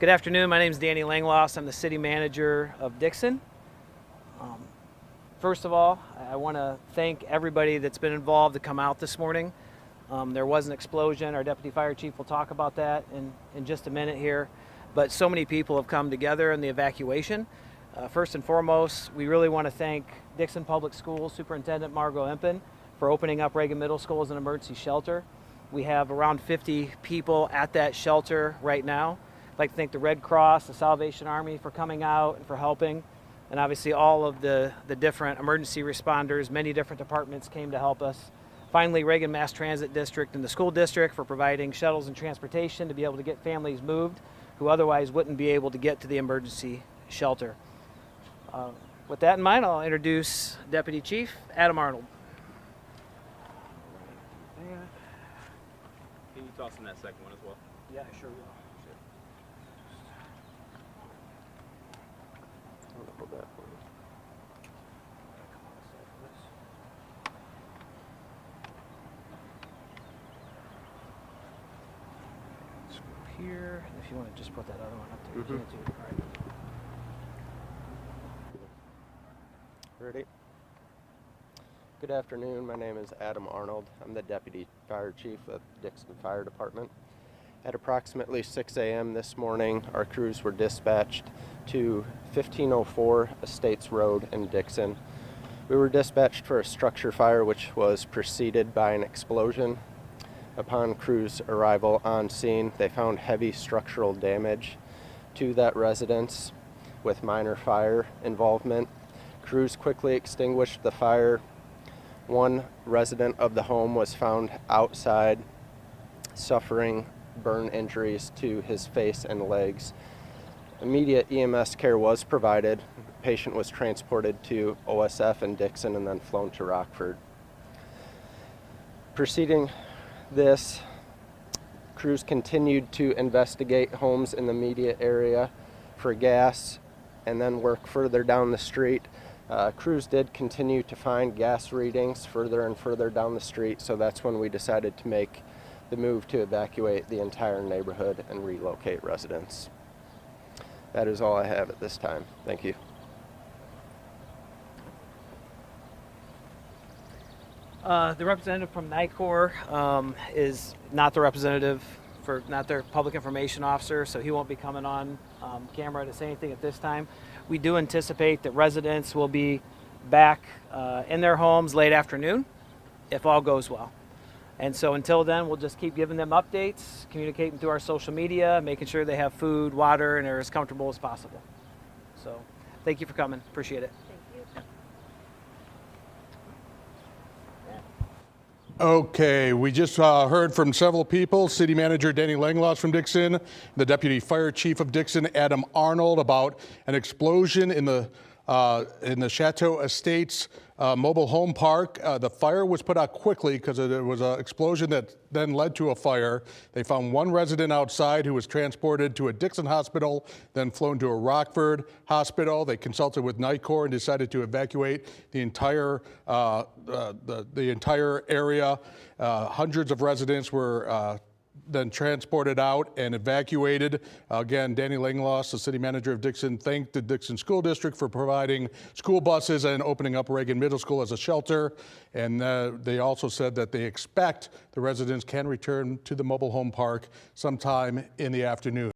Good afternoon. My name is Danny Langloss. I'm the city manager of Dixon. First of all, I want to thank everybody that's been involved to come out this morning. There was an explosion. Our deputy fire chief will talk about that in just a minute here. But so many people have come together in the evacuation. First and foremost, we really want to thank Dixon Public Schools Superintendent Margot Empen for opening up Reagan Middle School as an emergency shelter. We have around 50 people at that shelter right now. I'd like to thank the Red Cross, the Salvation Army for coming out and for helping. And obviously all of the different emergency responders, many different departments came to help us. Finally, Reagan Mass Transit District and the school district for providing shuttles and transportation to be able to get families moved who otherwise wouldn't be able to get to the emergency shelter. With that in mind, I'll introduce Deputy Chief Adam Arnold. Can you toss in that second one as well? Yeah, sure will. Hold that for me. Let's go here, and if you want to just put that other one up there, you can too. All right. Ready? Good afternoon. My name is Adam Arnold. I'm the Deputy Fire Chief of Dixon Fire Department. At approximately 6 a.m. this morning, our crews were dispatched to 1504 Estates Road in Dixon. We were dispatched for a structure fire which was preceded by an explosion. Upon crews' arrival on scene, they found heavy structural damage to that residence with minor fire involvement. Crews quickly extinguished the fire. One resident of the home was found outside suffering burn injuries to his face and legs. Immediate EMS care was provided. The patient was transported to OSF in Dixon and then flown to Rockford. Preceding this, crews continued to investigate homes in the immediate area for gas and then work further down the street. Crews did continue to find gas readings further and further down the street, so that's when we decided to make the move to evacuate the entire neighborhood and relocate residents. That is all I have at this time. Thank you. The representative from NICOR is not the representative, not their public information officer, so he won't be coming on camera to say anything at this time. We do anticipate that residents will be back in their homes late afternoon, if all goes well. And so until then, we'll just keep giving them updates, communicating through our social media, making sure they have food, water, and are as comfortable as possible. So thank you for coming. Appreciate it. Thank you. Okay, we just heard from several people. City Manager Danny Langloss from Dixon, the Deputy Fire Chief of Dixon, Adam Arnold, about an explosion in the Chateau Estates mobile home park. The fire was put out quickly because there was an explosion that then led to a fire. They found one resident outside who was transported to a Dixon hospital, then flown to a Rockford hospital. They consulted with NICOR and decided to evacuate the entire entire area. Hundreds of residents were then transported out and evacuated. Again, Danny Langloss, the city manager of Dixon, thanked the Dixon School District for providing school buses and opening up Reagan Middle School as a shelter. And they also said that they expect the residents can return to the mobile home park sometime in the afternoon.